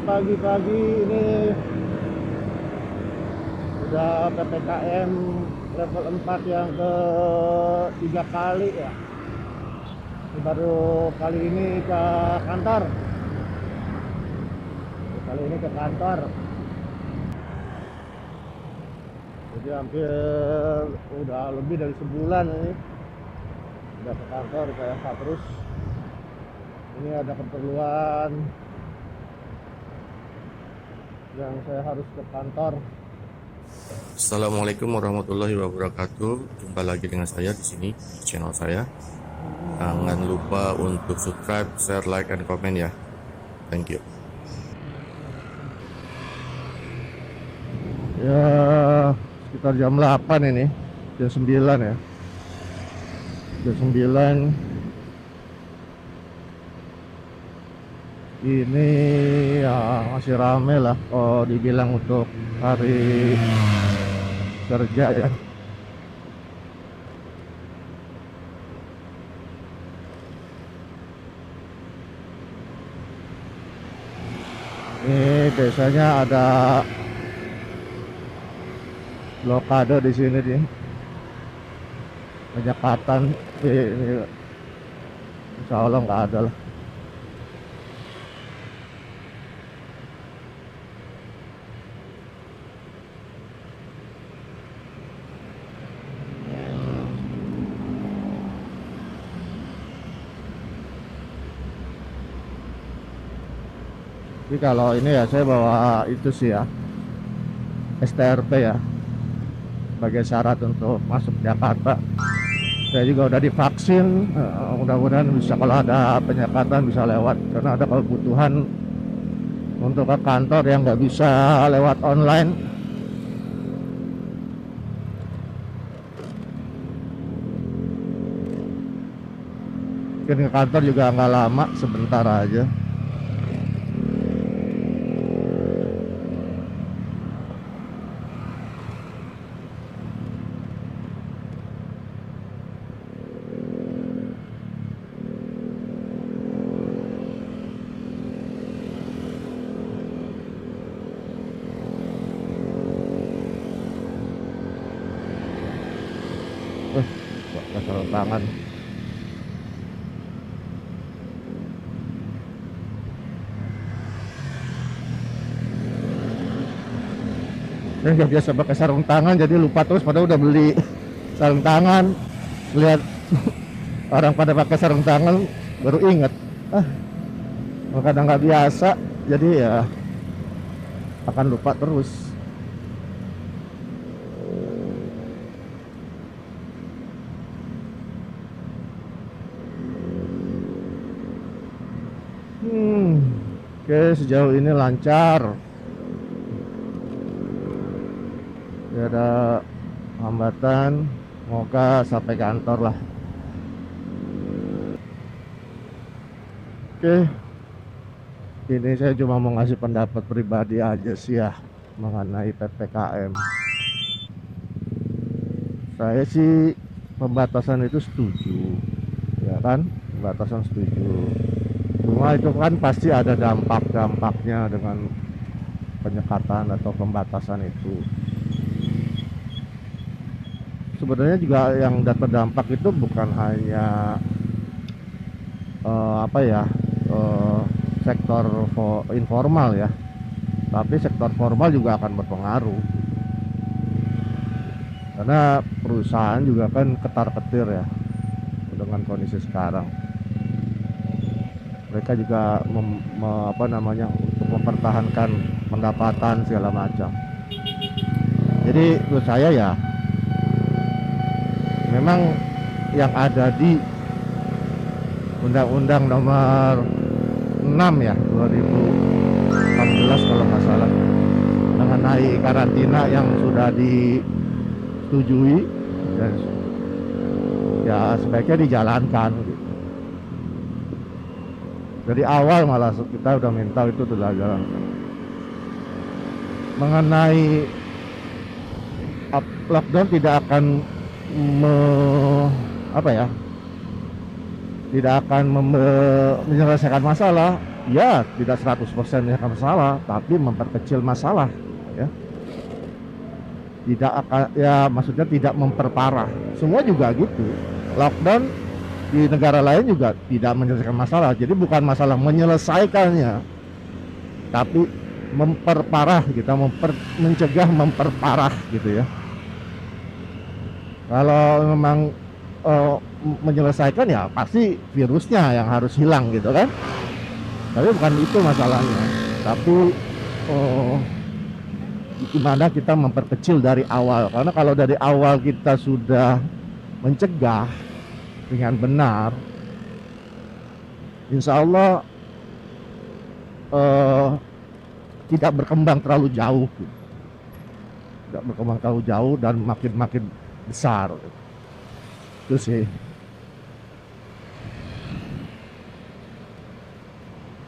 pagi-pagi ini udah PPKM level 4 yang ke 3 kali ya. Ini baru kali ini ke kantor. Kali ini ke kantor. Jadi hampir udah lebih dari sebulan ini. Udah ke kantor kayak terus. Ini ada keperluan yang saya harus ke kantor. Assalamualaikum warahmatullahi wabarakatuh. Jumpa lagi dengan saya di sini di channel saya. Jangan lupa untuk subscribe, share, like, and comment ya. Thank you. Ya sekitar jam 8 ini, jam 9 ya. Jam 9 ini ya masih rame lah kalau dibilang untuk hari kerja ya. Ini biasanya ada blokade di sini nih, penyekatan. Ini insya Allah nggak ada lah. Jadi kalau ini ya saya bawa itu sih ya, STRP ya, sebagai syarat untuk masuk Jakarta. Saya juga udah divaksin, mudah-mudahan bisa kalau ada penyekatan bisa lewat, karena ada kebutuhan untuk ke kantor yang nggak bisa lewat online. Mungkin ke kantor juga nggak lama, sebentar aja. Sarung tangan. Saya nggak biasa pakai sarung tangan, jadi lupa terus. Padahal udah beli sarung tangan, lihat orang pada pakai sarung tangan baru inget. Kadang nggak biasa, jadi ya akan lupa terus. Oke, sejauh ini lancar. Tidak ada hambatan. Semoga sampai kantor lah. Oke, ini saya cuma mau ngasih pendapat pribadi aja sih ya mengenai PPKM. Saya sih pembatasan itu setuju, ya kan? Pembatasan setuju. Cuma itu kan pasti ada dampak-dampaknya dengan penyekatan atau pembatasan itu. Sebenarnya juga yang terdampak itu bukan hanya sektor informal ya, tapi sektor formal juga akan berpengaruh. Karena perusahaan juga kan ketar-ketir ya dengan kondisi sekarang. Mereka juga untuk mempertahankan pendapatan segala macam. Jadi menurut saya ya memang yang ada di Undang-Undang nomor 6 ya 2014 kalau nggak salah, mengenai karantina yang sudah disetujui dan ya sebaiknya dijalankan. Dari awal malah kita udah minta itu dijalankan. Mengenai lockdown tidak akan tidak akan menyelesaikan masalah. ya tidak 100% menyelesaikan masalah, tapi memperkecil masalah ya. Tidak akan, ya maksudnya tidak memperparah. Semua juga gitu. Lockdown di negara lain juga tidak menyelesaikan masalah. Jadi bukan masalah menyelesaikannya, tapi memperparah, kita mencegah memperparah gitu ya. Kalau memang menyelesaikan ya pasti virusnya yang harus hilang gitu kan. Tapi bukan itu masalahnya. Tapi gimana kita memperkecil dari awal. Karena kalau dari awal kita sudah mencegah dengan benar, insya Allah tidak berkembang terlalu jauh, tidak berkembang terlalu jauh dan makin besar. Itu sih.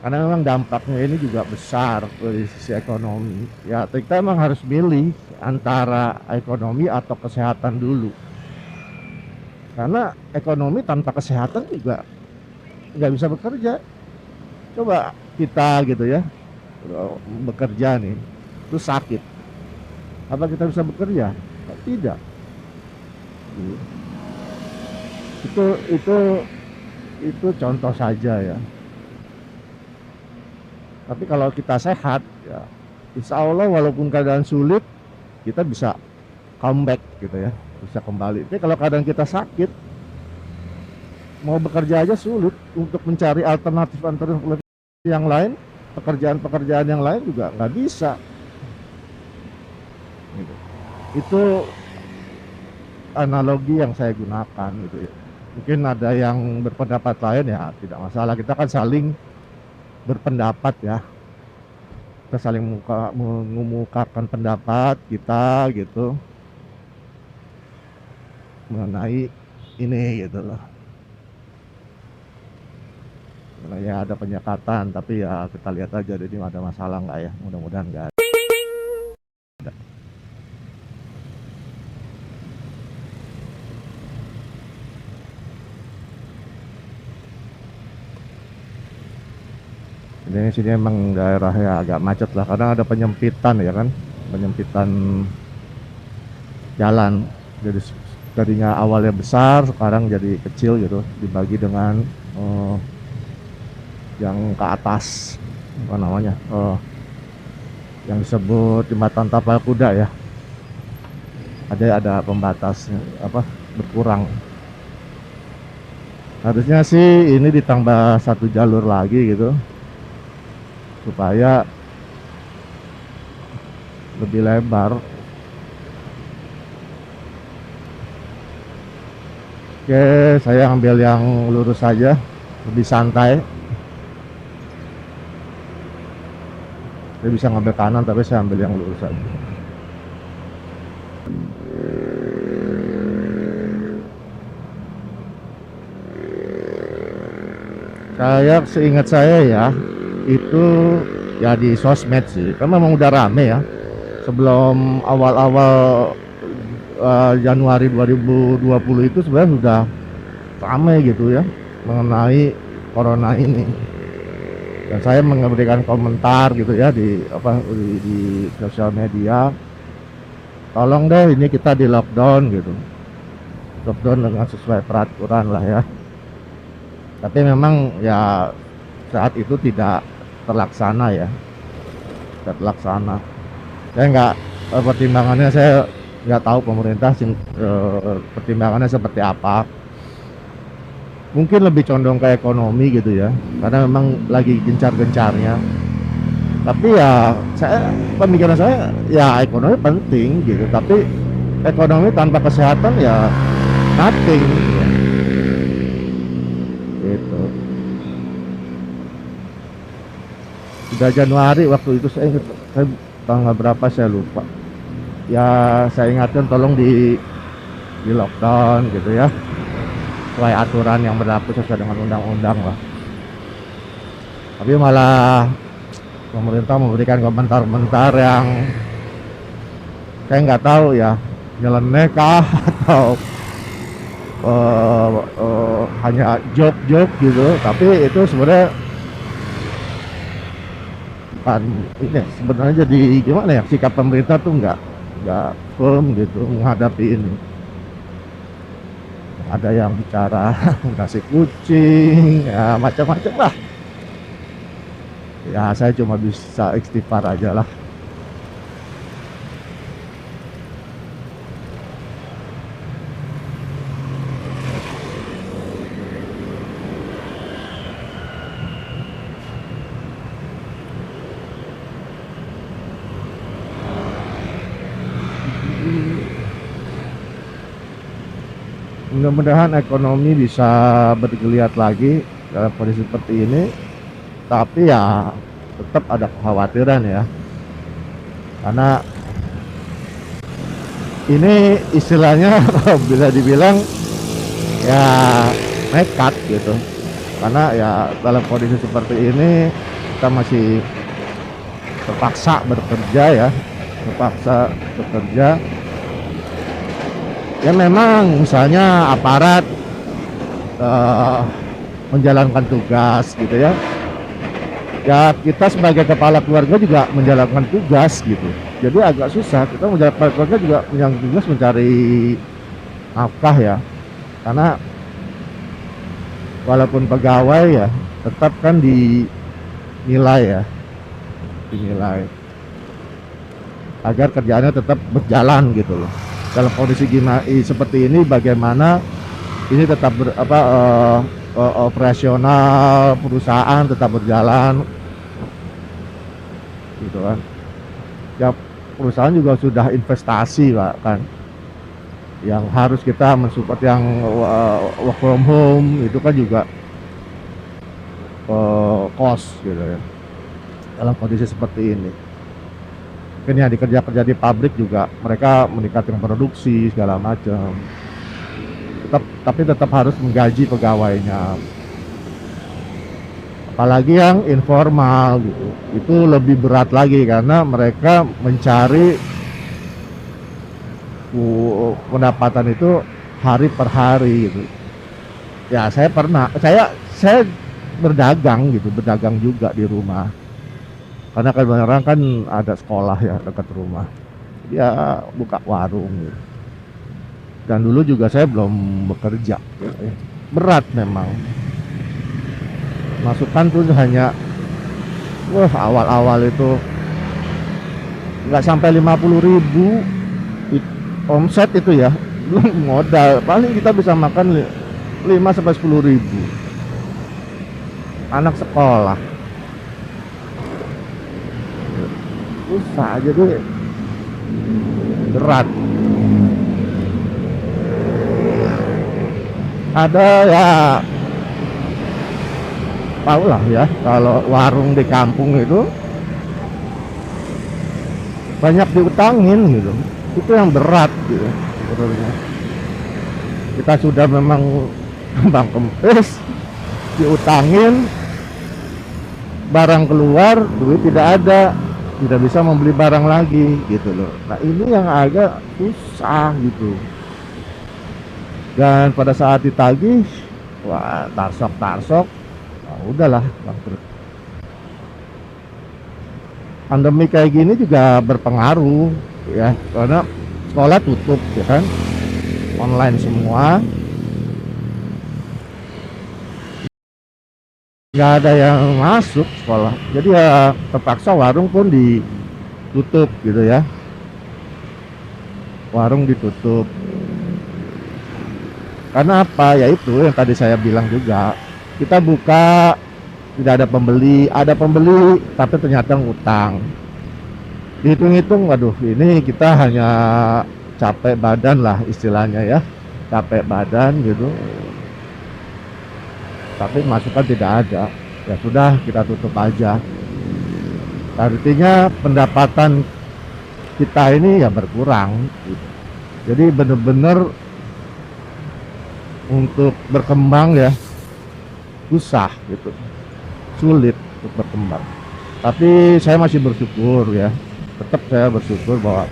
Karena memang dampaknya ini juga besar dari sisi ekonomi. Ya kita memang harus milih antara ekonomi atau kesehatan dulu. Karena ekonomi tanpa kesehatan juga nggak bisa bekerja. Coba kita gitu ya, bekerja nih, terus sakit. Apa kita bisa bekerja? Tidak. Itu contoh saja ya. Tapi kalau kita sehat, ya insya Allah walaupun keadaan sulit, kita bisa comeback gitu ya, bisa kembali. Tapi kalau keadaan kita sakit, mau bekerja aja sulit, untuk mencari alternatif yang lain, pekerjaan yang lain juga nggak bisa. Gitu. Itu analogi yang saya gunakan gitu ya. Mungkin ada yang berpendapat lain, ya tidak masalah, kita kan saling berpendapat ya, kita saling mengemukakan pendapat kita gitu mengenai ini gitu loh. Ya ada penyekatan, tapi ya kita lihat aja ini ada masalah nggak ya, mudah-mudahan nggak ada. Ini sini emang daerahnya agak macet lah, karena ada penyempitan ya kan, penyempitan jalan. Jadi tadinya awalnya besar, sekarang jadi kecil gitu, dibagi dengan yang ke atas, apa namanya, yang disebut jembatan tapal kuda ya. Ada pembatasnya, apa, berkurang. Harusnya sih ini ditambah 1 jalur lagi gitu, supaya lebih lebar. Oke, saya ambil yang lurus saja, lebih santai. Saya bisa ngambil kanan, tapi saya ambil yang lurus saja. Seingat saya ya, itu ya di sosmed sih, kan memang udah rame ya. Sebelum awal-awal Januari 2020 itu sebenarnya sudah rame gitu ya mengenai corona ini. Dan saya memberikan komentar gitu ya di sosial media, tolong deh ini kita di lockdown gitu, lockdown dengan sesuai peraturan lah ya. Tapi memang ya saat itu tidak terlaksana ya, tidak terlaksana. Saya nggak, pertimbangannya saya nggak tahu pemerintah pertimbangannya seperti apa. Mungkin lebih condong ke ekonomi gitu ya, karena memang lagi gencar-gencarnya. Tapi ya pemikiran saya ya ekonomi penting gitu, tapi ekonomi tanpa kesehatan ya nothing gitu. Sudah Januari waktu itu, saya tanggal berapa saya lupa ya, saya ingatkan tolong di lockdown gitu ya, sesuai aturan yang berlaku sesuai dengan undang-undang lah. Tapi malah pemerintah memberikan komentar-komentar yang saya nggak tahu ya, nyeleneh kah atau hanya joke-joke gitu. Tapi itu sebenarnya bukan ini sebenarnya, jadi gimana ya, sikap pemerintah tuh nggak firm gitu menghadapi ini. Ada yang bicara ngasih kucing ya, macam-macam lah ya. Saya cuma bisa istighfar aja lah. Mudah-mudahan ekonomi bisa bergeliat lagi dalam kondisi seperti ini, tapi ya tetap ada kekhawatiran ya, karena ini istilahnya bila dibilang ya nekat gitu, karena ya dalam kondisi seperti ini kita masih terpaksa bekerja ya, terpaksa bekerja ya. Memang misalnya aparat menjalankan tugas gitu ya, ya kita sebagai kepala keluarga juga menjalankan tugas gitu. Jadi agak susah kita menjalankan keluarga juga menjalankan tugas mencari nafkah ya, karena walaupun pegawai ya tetap kan dinilai ya, dinilai agar kerjaannya tetap berjalan gitu loh. Dalam kondisi gimana seperti ini, bagaimana ini tetap operasional perusahaan tetap berjalan gitu kan ya. Perusahaan juga sudah investasi Pak kan, yang harus kita mensupport yang work from home itu kan juga cost gitu ya. Dalam kondisi seperti ini mungkin yang dikerja-kerja di pabrik juga mereka meningkatkan produksi segala macam, tapi tetap harus menggaji pegawainya. Apalagi yang informal gitu, itu lebih berat lagi karena mereka mencari pendapatan itu hari per hari gitu ya. Saya berdagang gitu, berdagang juga di rumah, karena kebenaran kan ada sekolah ya dekat rumah, ya buka warung gitu. Dan dulu juga saya belum bekerja gitu ya. Berat memang, masukan tuh hanya awal-awal itu nggak sampai 50.000 omset itu ya, belum modal, paling kita bisa makan 5 sampai 10.000 anak sekolah. Susah aja deh, berat. Ada ya, tahu lah ya, kalau warung di kampung itu banyak diutangin gitu, itu yang berat gitu sebenarnya. Kita sudah memang kembang kempis, diutangin, barang keluar, duit tidak ada, tidak bisa membeli barang lagi gitu loh. Nah ini yang agak susah gitu. Dan pada saat ditagih, wah tarsok, nah, udahlah bangkrut. Pandemi kayak gini juga berpengaruh ya, karena sekolah tutup ya kan, online semua, nggak ada yang masuk sekolah, jadi ya terpaksa warung pun ditutup gitu ya, warung ditutup. Karena apa? Ya itu yang tadi saya bilang juga, kita buka tidak ada pembeli, ada pembeli tapi ternyata ngutang. Dihitung-hitung, waduh ini kita hanya capek badan lah istilahnya ya, capek badan gitu, tapi masukan tidak ada. Ya sudah, kita tutup aja. Artinya pendapatan kita ini ya berkurang gitu. Jadi bener-bener untuk berkembang ya susah gitu, sulit untuk berkembang. Tapi saya masih bersyukur ya, tetap saya bersyukur bahwa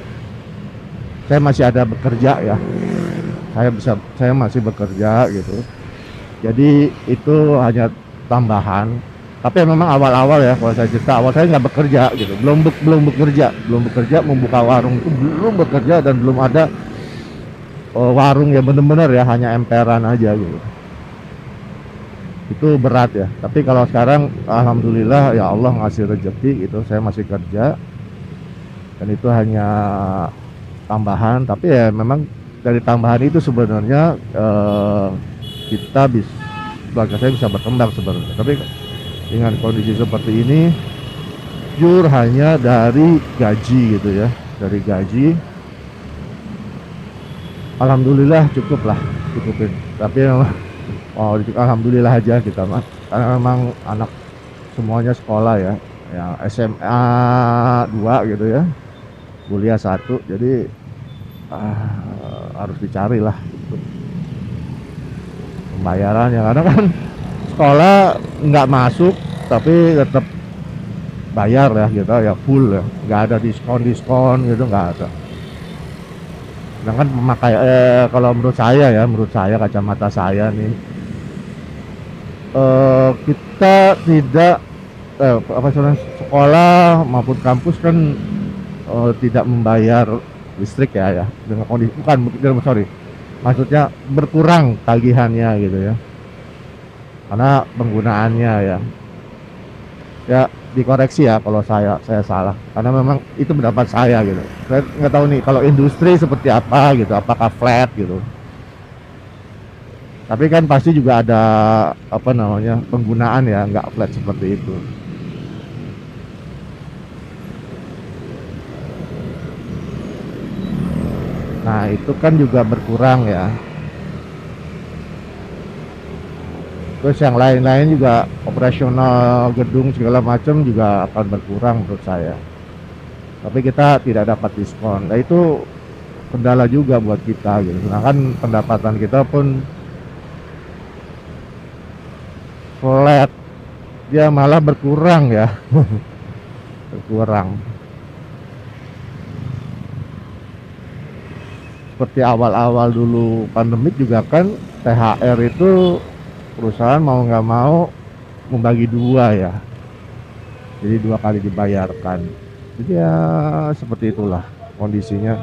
saya masih ada bekerja ya, saya masih bekerja gitu. Jadi itu hanya tambahan, Tapi memang awal-awal ya, kalau saya cerita awal saya nggak bekerja gitu, belum bekerja membuka warung itu belum bekerja dan belum ada warung yang benar-benar ya hanya emperan aja gitu. Itu berat ya. Tapi kalau sekarang alhamdulillah ya Allah ngasih rezeki gitu, saya masih kerja dan itu hanya tambahan. Tapi ya memang dari tambahan itu sebenarnya kita bisa, keluarga saya bisa berkembang sebenarnya. Tapi dengan kondisi seperti ini jujur hanya dari gaji gitu ya, dari gaji alhamdulillah cukupin. Tapi memang alhamdulillah aja kita mah, karena memang anak semuanya sekolah ya, yang SMA 2 gitu ya, kuliah 1, jadi harus dicari lah gitu pembayarannya, karena kan sekolah nggak masuk tapi tetap bayar ya gitu ya, full ya, nggak ada diskon gitu, nggak ada. Sedangkan memakai kalau menurut saya kacamata saya nih, kita tidak sekolah maupun kampus kan tidak membayar listrik ya dengan kondisi, sorry, maksudnya berkurang tagihannya gitu ya, karena penggunaannya ya dikoreksi ya kalau saya salah, karena memang itu pendapat saya gitu. Saya nggak tahu nih kalau industri seperti apa gitu, apakah flat gitu. Tapi kan pasti juga ada penggunaan ya, nggak flat seperti itu. Nah itu kan juga berkurang ya. Terus yang lain-lain juga, operasional gedung segala macam juga akan berkurang menurut saya. Tapi kita tidak dapat diskon. Nah itu kendala juga buat kita gitu. Sedangkan pendapatan kita pun flat, dia malah berkurang ya. Berkurang. Seperti awal-awal dulu pandemik juga kan, THR itu perusahaan mau nggak mau membagi 2 ya, jadi 2 kali dibayarkan. Jadi ya seperti itulah kondisinya.